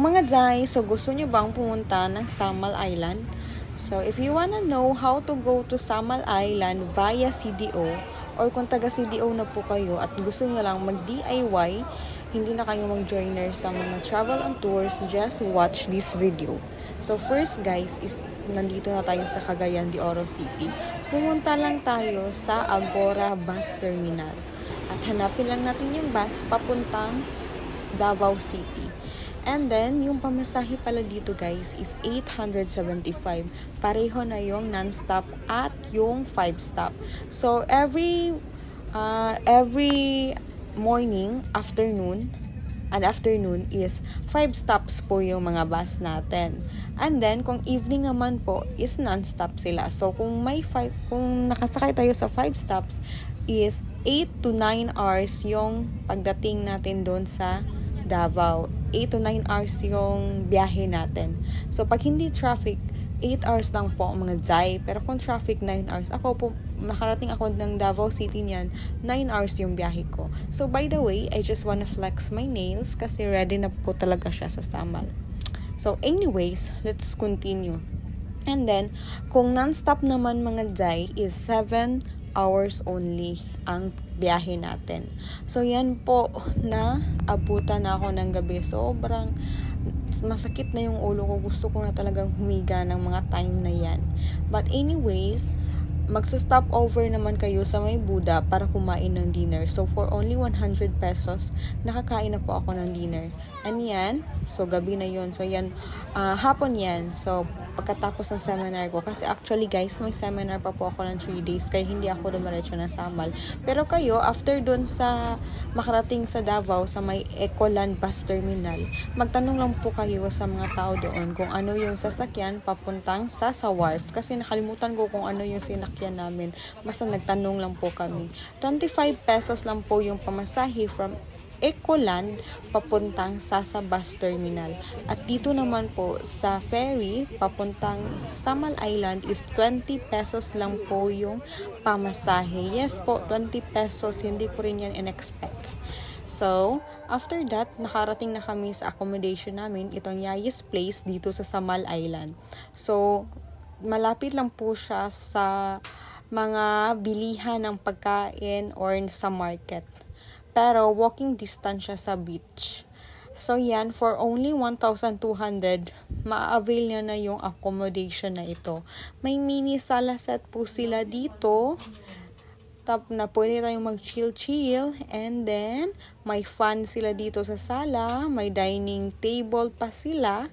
mga Jai, so gusto nyo bang pumunta ng Samal Island? So if you wanna know how to go to Samal Island via CDO, or kung taga CDO na po kayo at gusto nyo lang mag-DIY, hindi na kayo mag-joiner sa mga travel and tours, just watch this video. So first guys, is nandito na tayo sa Cagayan de Oro City. Pumunta lang tayo sa Agora Bus Terminal. At hanapin lang natin yung bus papuntang Davao City. And then, yung pamasahe pala dito guys is 875. Pareho na yung non-stop at yung 5-stop. So, every morning, afternoon is 5 stops po yung mga bus natin. And then, kung evening naman po, is non-stop sila. So, kung nakasakay tayo sa 5 stops, is 8 to 9 hours yung pagdating natin doon sa Davao. 8 to 9 hours yung biyahe natin. So, pag hindi traffic, 8 hours lang po mga Jai. Pero kung traffic, 9 hours. Ako po, nakarating ako ng Davao City niyan, 9 hours yung biyahe ko. So, by the way, I just wanna flex my nails kasi ready na po talaga siya sa Samal. So, anyways, let's continue. And then, kung non-stop naman mga Jai is 7 hours only ang biyahe natin. So, yan po na abutan na ako ng gabi. Sobrang masakit na yung ulo ko. Gusto ko na talagang humiga ng mga time na yan. But anyways, magsa-stop over naman kayo sa may Buda para kumain ng dinner. So, for only 100 pesos, nakakain na po ako ng dinner. And yan, so gabi na yun. So, yan, hapon yan. So, pagkatapos ng seminar ko. Kasi actually guys, may seminar pa po ako ng 3 days. Kaya hindi ako dumiretso ng Samal. Pero kayo, after dun sa makarating sa Davao, sa may Ecoland Bus Terminal, magtanong lang po kayo sa mga tao doon kung ano yung sasakyan papuntang sa Wharf. Kasi nakalimutan ko kung ano yung sinakyan namin. Basta nagtanong lang po kami. 25 pesos lang po yung pamasahe from Ecoland papuntang sa Bus Terminal. At dito naman po sa ferry papuntang Samal Island is 20 pesos lang po yung pamasahe. Yes po, 20 pesos. Hindi ko rin yan in-expect. So, after that, nakarating na kami sa accommodation namin, itong Yayis Place dito sa Samal Island. So, malapit lang po siya sa mga bilihan ng pagkain or sa market. Pero walking distance siya sa beach. So yan, for only 1,200, ma-avail nyo na yung accommodation na ito. May mini sala set po sila dito. Tap na pwede tayong mag-chill-chill. And then, may fan sila dito sa sala. May dining table pa sila.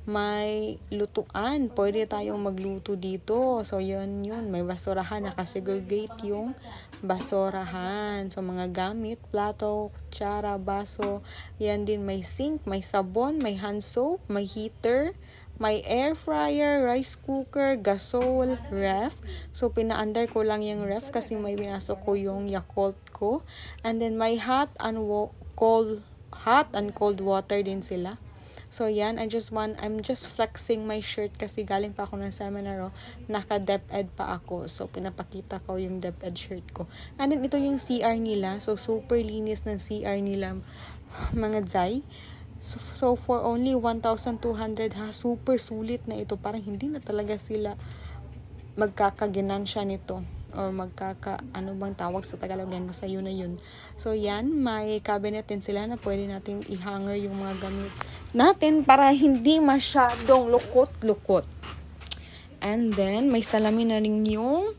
May lutuan. Pwede tayong magluto dito. So, yun. May basurahan. Nakasegregate yung basurahan. So, mga gamit, plato, kutsara, baso. Yan din. May sink, may sabon, may hand soap, may heater, may air fryer, rice cooker, gasol, ref. So, pina-under ko lang yung ref kasi may binasok ko yung Yakult ko. And then, may hot and cold water din sila. So, yan. I'm just flexing my shirt kasi galing pa ako ng seminar. Naka-DepEd pa ako. So, pinapakita ko yung DepEd shirt ko. And then, ito yung CR nila. So, super linis ng CR nila, mga Jai. So, for only 1,200 ha, super sulit na ito. Parang hindi na talaga sila magkakaginansya nito. Or ano bang tawag sa Tagalog yan, basta yun na yun. So yan, may cabinet din sila na pwede natin i-hanger yung mga gamit natin para hindi masyadong lukot-lukot. And then, may salamin na rin yung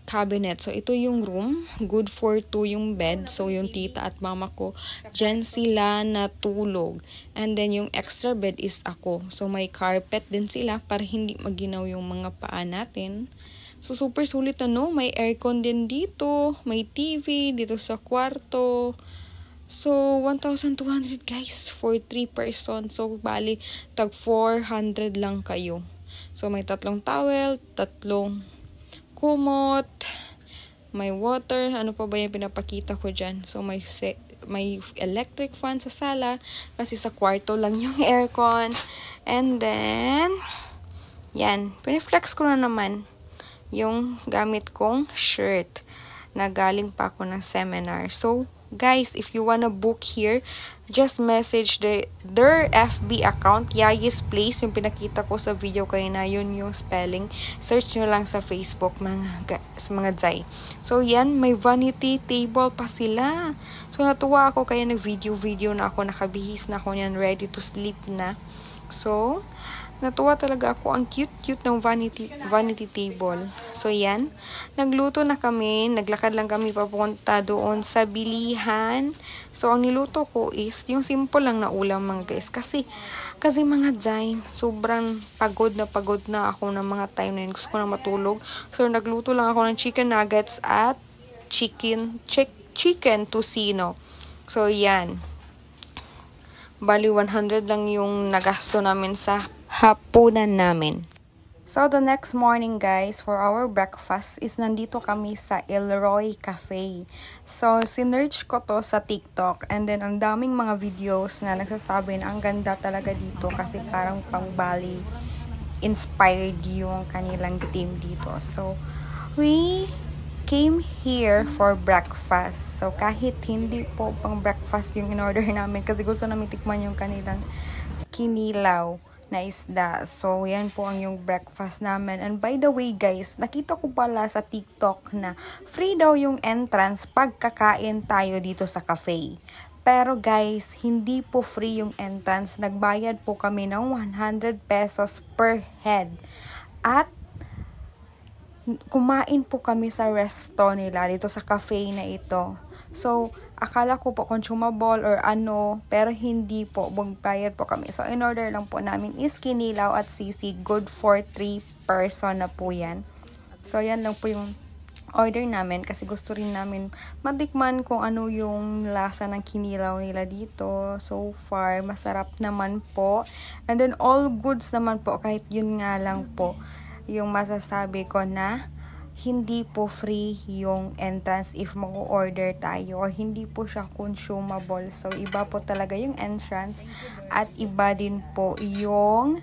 cabinet. So, ito yung room. Good for 2 yung bed. So, yung tita at mama ko, dyan sila natulog. And then, yung extra bed is ako. So, may carpet din sila para hindi maginaw yung mga paa natin. So, super sulit na, no? May aircon din dito. May TV dito sa kwarto. So, 1,200 guys for 3 person. So, bali, tag 400 lang kayo. So, may 3 towel, 3 kumot, may water, ano pa ba yung pinapakita ko dyan? So, may electric fan sa sala kasi sa kwarto lang yung aircon. And then, yan, piniflex ko na naman yung gamit kong shirt na galing pa ako ng seminar. So, guys, if you wanna book here, just message their FB account, Yayis Place, yung pinakita ko sa video kayo na yun yung spelling. Search nyo lang sa Facebook, mga Zay. So, yan, may vanity table pa sila. So, natuwa ako kaya nag-video na ako, nakabihis na ako yan, ready to sleep na. So, natuwa talaga ako. Ang cute ng vanity table. So, yan. Nagluto na kami. Naglakad lang kami papunta doon sa bilihan. So, ang niluto ko is yung simple lang na ulam, mga guys. Kasi mga Jai, sobrang pagod na ako ng mga time na yun. Gusto ko na matulog. So, nagluto lang ako ng chicken nuggets at chicken tocino. So, yan. Bali, 100 lang yung nagasto namin sa hapunan namin. So, the next morning, guys, for our breakfast is nandito kami sa Elroy Cafe. So, sinerch ko to sa TikTok and then ang daming mga videos na nagsasabi na ang ganda talaga dito kasi parang pang Bali inspired yung kanilang team dito. So, we came here for breakfast. So, kahit hindi po pang breakfast yung in-order namin kasi gusto namin tikman yung kanilang kinilaw na isda. So, yan po ang yung breakfast namin. And by the way, guys, nakita ko pala sa TikTok na free daw yung entrance pag kakain tayo dito sa cafe. Pero guys, hindi po free yung entrance. Nagbayad po kami ng 100 pesos per head. At kumain po kami sa resto nila dito sa cafe na ito. So, akala ko po consumable or ano, pero hindi po, magbayad po kami. So, in order lang po namin is kinilaw at sisig, good for 3 person na po yan. So, yan lang po yung order namin kasi gusto rin namin matikman kung ano yung lasa ng kinilaw nila dito. So far, masarap naman po. And then, all goods naman po, kahit yun nga lang po, yung masasabi ko na hindi po free yung entrance if mag-order tayo or hindi po siya consumable. So, iba po talaga yung entrance at iba din po yung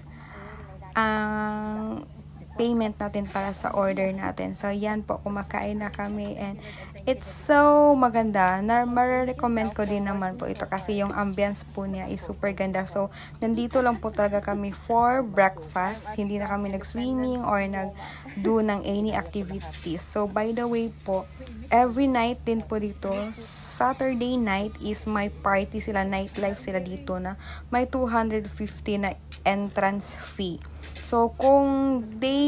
payment natin para sa order natin. So, yan po, kumakain na kami and it's so maganda. Marirecommend ko din naman po ito kasi yung ambience po niya is super ganda. So, nandito lang po talaga kami for breakfast. Hindi na kami nag-swimming or nag-do ng any activities. So, by the way po, every night din po dito, Saturday night is my party sila, nightlife sila dito na may 250 na entrance fee. So, kung day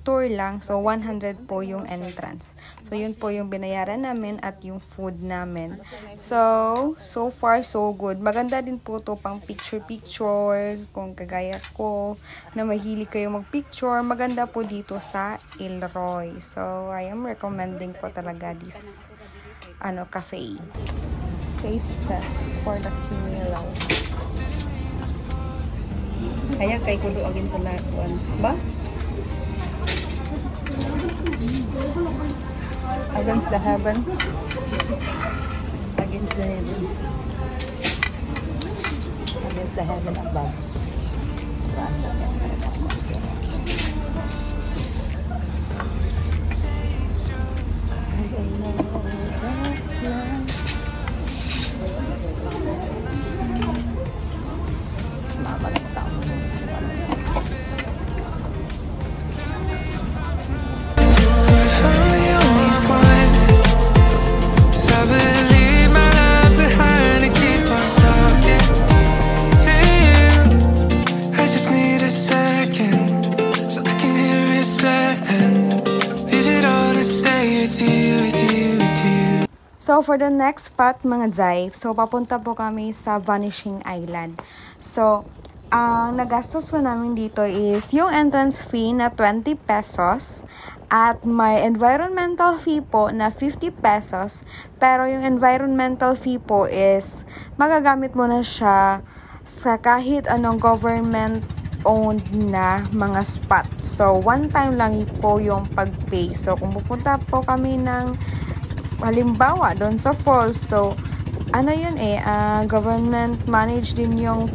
tour lang, so 100 po yung entrance. So, yun po yung binayaran namin at yung food namin. So far, so good. Maganda din po to pang picture-picture. Kung kagaya ko, na mahilig kayo mag-picture, maganda po dito sa Elroy. So, I am recommending po talaga this cafe. Taste test for the kinilaw. Kaya kay kudo agin sa lakuan ba? Against the heaven. Against the heaven. Against the heaven above. So, for the next spot, mga Jai, so, papunta po kami sa Vanishing Island. So, ang nagastos po namin dito is yung entrance fee na 20 pesos at may environmental fee po na 50 pesos. Pero yung environmental fee po is magagamit mo na siya sa kahit anong government owned na mga spot. So, one time lang po yung pag-pay. So, kung pupunta po kami ng halimbawa doon sa falls, so government managed din yung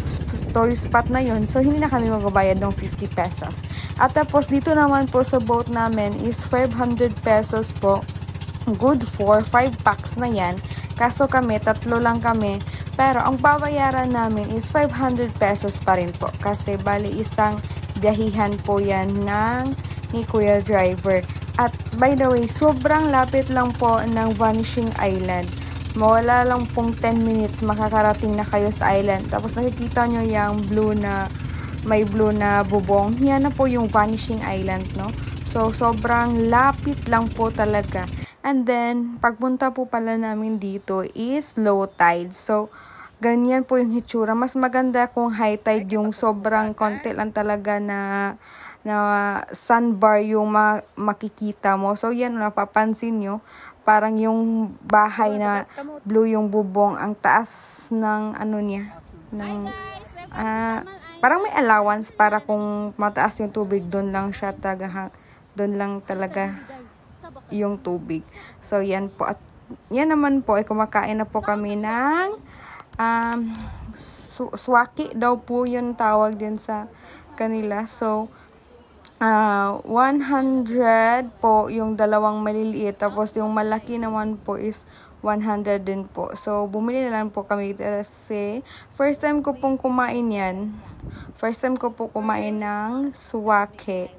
tourist spot na yun, so hindi na kami magbabayad ng 50 pesos. At tapos dito naman po sa boat namin is 500 pesos po, good for 5 packs na yan. Kaso kami, 3 lang kami, Pero ang babayaran namin is 500 pesos pa rin po. Kasi bali isang biyahihan po yan ni Kuya Driver. At by the way, sobrang lapit lang po ng Vanishing Island. Mawala lang pong 10 minutes makakarating na kayo sa island. Tapos nakikita nyo yung may blue na bubong. Yan na po yung Vanishing Island, no? So, sobrang lapit lang po talaga. And then, pagpunta po pala namin dito is low tide. So, ganyan po yung hitsura. Mas maganda kung high tide, yung sobrang konti lang talaga na sandbar yung makikita mo. So, yan, napapansin nyo. Parang yung bahay na blue yung bubong, ang taas ng parang may allowance para kung mataas yung tubig, doon lang talaga yung tubig. So, yan po. At yan naman po, ay kumakain na po kami ng swaki daw po yun tawag din sa kanila. So, 100 po yung dalawang maliliit. Tapos yung malaki naman po is 100 din po. So, bumili na lang po kami kasi first time ko pong kumain yan. First time ko po kumain ng suwake.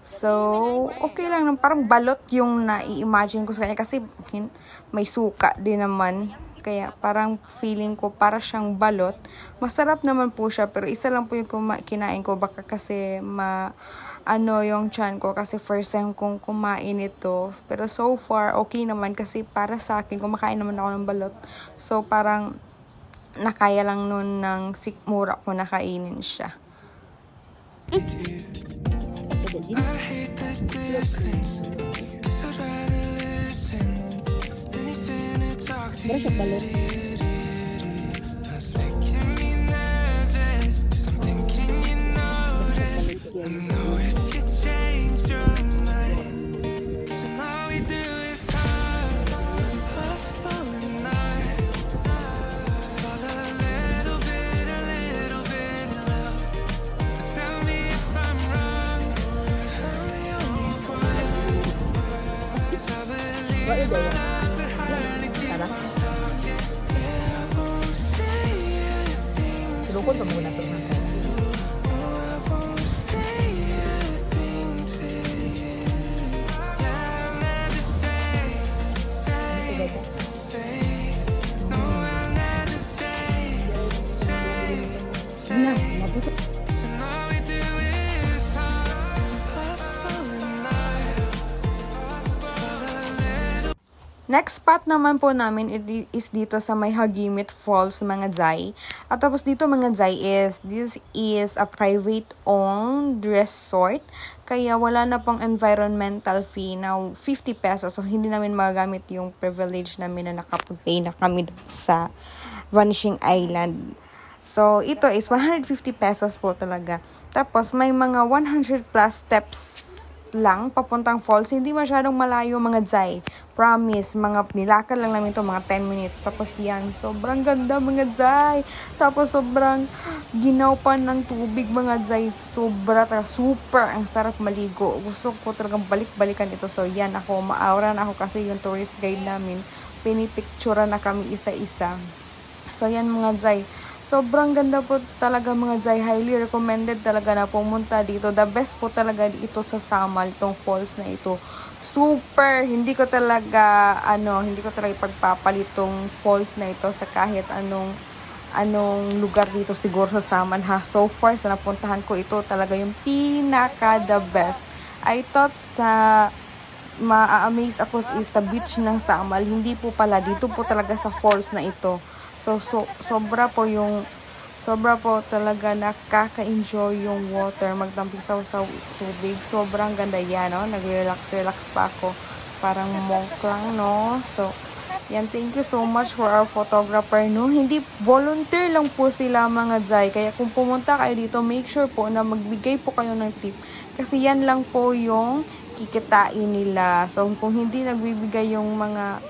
So, okay lang. Parang balot yung nai-imagine ko sa kanya kasi may suka din naman. Kaya parang feeling ko para siyang balot. Masarap naman po siya pero isa lang po yung kinain ko. Baka kasi yung tiyan ko kasi first time kong kumain ito. Pero so far, okay naman kasi para sa akin, kumakain naman ako ng balot. So, parang nakaya lang nun ng sikmura ko nakainin siya. Berasa balot. Lukod pa muna ito. Next spot naman po namin is dito sa may Hagimit Falls, mga Zay. At tapos dito mga Zay this is a private owned resort. Kaya wala na pong environmental fee na 50 pesos. So hindi namin magagamit yung privilege namin na nakapag-pay na kami sa Vanishing Island. So ito is 150 pesos po talaga. Tapos may mga 100 plus steps lang papuntang falls. Hindi masyadong malayo mga Zay. Promise, mga nilakad lang namin ito, mga 10 minutes. Tapos yan, sobrang ganda mga Zay. Tapos sobrang ginaw pa ng tubig mga Zay. Super, ang sarap maligo. Gusto ko talagang balik-balikan ito. So yan, maaura na ako kasi yung tourist guide namin, pinipictura na kami isa-isa. So yan mga Zay. Sobrang ganda po talaga mga Zay. Highly recommended talaga na pumunta dito. The best po talaga dito sa Samal, itong falls na ito. Super, hindi ko talaga ipagpapalit tong falls na ito sa kahit anong lugar dito siguro sa Samal ha. So far sa napuntahan ko, ito talaga yung pinaka the best. I thought ma-amaze ako is sa beach ng Samal, hindi po pala dito po talaga sa falls na ito. So sobra po talaga nakaka-enjoy yung water, magtampisaw sa tubig. Sobrang ganda yan, no? Nag-relax pa ako. Parang monk lang, no? So, yan, thank you so much for our photographer, no? Hindi, volunteer lang po sila mga Zay. Kaya kung pumunta kayo dito, make sure po na magbigay po kayo ng tip. Kasi yan lang po yung kikitain nila. So, kung hindi nagbibigay yung mga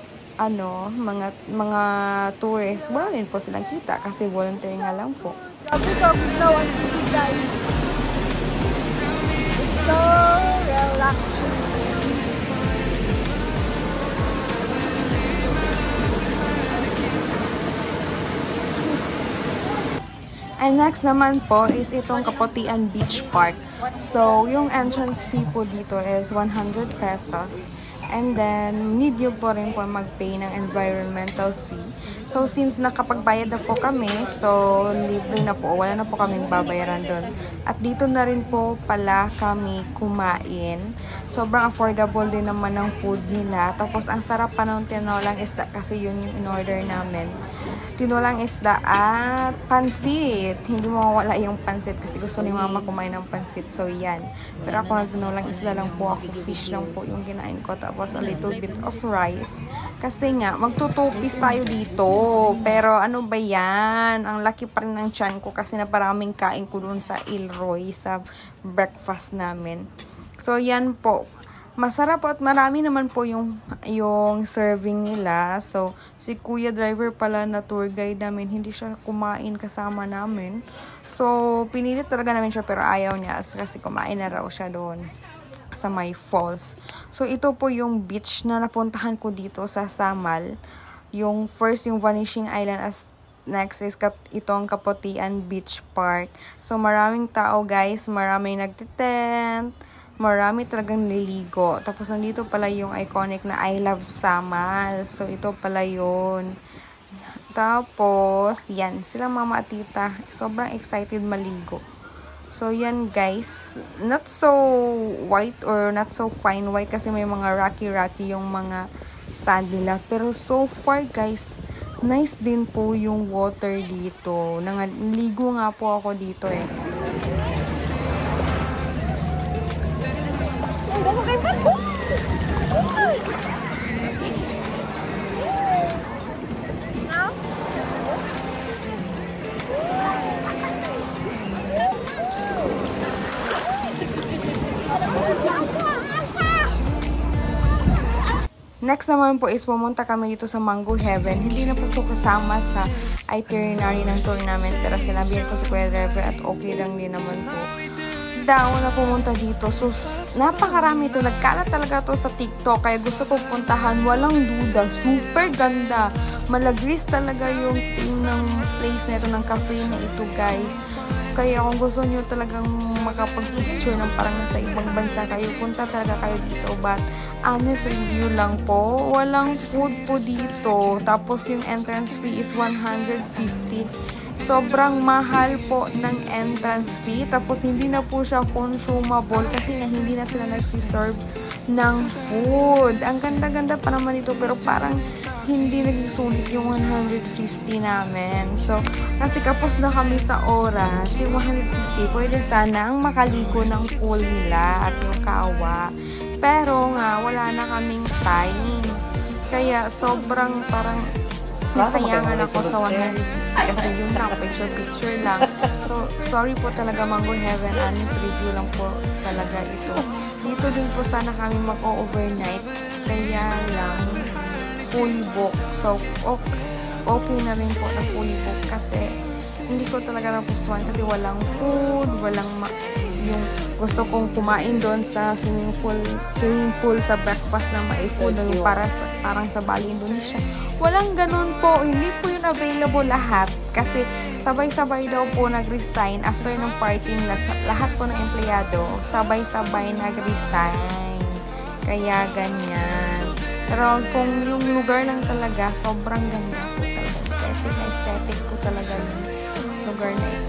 tourists, wala rin po silang kita kasi volunteer nga lang po. Sabi daw ang Zay. So relaxing. And next naman po is itong Kaputian Beach Park. So, yung entrance fee po dito is 100 pesos. And then, need nyo po rin po mag-pay ng environmental fee. So, since nakapagbayad na po kami, so, libre na po. Wala na po kaming babayaran doon. At dito na rin po pala kami kumain. Sobrang affordable din naman ng food nila. Tapos, ang sarap pa ng tinolang isda kasi yun yung in-order namin. Tinolang isda at pansit. Hindi mawawala yung pansit kasi gusto ni mama kumain ng pansit. So, yan. Pero ako nagtinolang isda lang po ako. Fish lang po yung kinain ko. Tapos, a little bit of rice. Kasi nga, magtutupis tayo dito. Pero, ano ba yan? Ang laki pa rin ng tiyan ko kasi naparaming kain ko dun sa Ilroy sa breakfast namin. So, yan po. Masarap po at marami naman po yung serving nila. So, si Kuya Driver pala na tour guide namin, hindi siya kumain kasama namin. So, pinilit talaga namin siya pero ayaw niya kasi kumain na raw siya doon sa may falls. So, ito po yung beach na napuntahan ko dito sa Samal. Yung first, yung Vanishing Island as next is itong Kaputian Beach Park. So, maraming tao guys, maraming nagtitent. Marami talagang nililigo. Tapos, nandito pala yung iconic na I Love Samal. So, ito pala yun. Tapos, yan. Sila mama at tita. Sobrang excited maligo. So, yan guys. Not so white or not so fine white kasi may mga rocky-rocky yung mga sand nila. Pero, so far guys, nice din po yung water dito. Naligo nga po ako dito eh. Next naman po is pumunta kami dito sa Mango Heaven. Hindi na po ito kasama sa itinerary ng tour namin. Pero sinabihan ko si Kuya Driver at okay lang din naman po daw na pumunta dito. So, napakarami ito. Nagkalat talaga to sa TikTok. Kaya gusto ko puntahan. Walang duda. Super ganda. Malagris talaga yung theme ng place na ito, ng cafe na ito, guys. Kaya kung gusto nyo talagang makapag-picture ng parang nasa ibang bansa kayo, punta talaga kayo dito. But, honest review lang po. Walang food po dito. Tapos, yung entrance fee is 150. Sobrang mahal po ng entrance fee. Tapos, hindi na po siya consumable kasi nga hindi na sila nagsiserve ng food. Ang ganda-ganda pa naman ito pero parang hindi naging sulit yung 150 namin. So, kasi kapos na kami sa oras, yung 150, pwede sanang makaligo ng pool nila at yung kawa. Pero nga, wala na kaming time. Kaya, sobrang parang nasayangan ako sa 150 kasi yun lang, picture lang. So, sorry po talaga Mango Heaven, honest review lang po talaga ito. Dito din po sana kami mag-overnight, kaya lang fully booked. So, okay na rin po na fully booked kasi hindi ko talaga napustuhan kasi walang food, walang yung gusto kong kumain doon sa swimming pool sa breakfast na may food na yung parang sa Bali, Indonesia. Walang ganun po. Hindi po yun available lahat kasi sabay-sabay daw po nag-resign after ng party nila. Lahat po ng empleyado sabay-sabay nag-resign. Kaya ganyan. Pero kung yung lugar lang talaga, sobrang ganda po talaga. Aesthetic po talaga yung lugar na ito.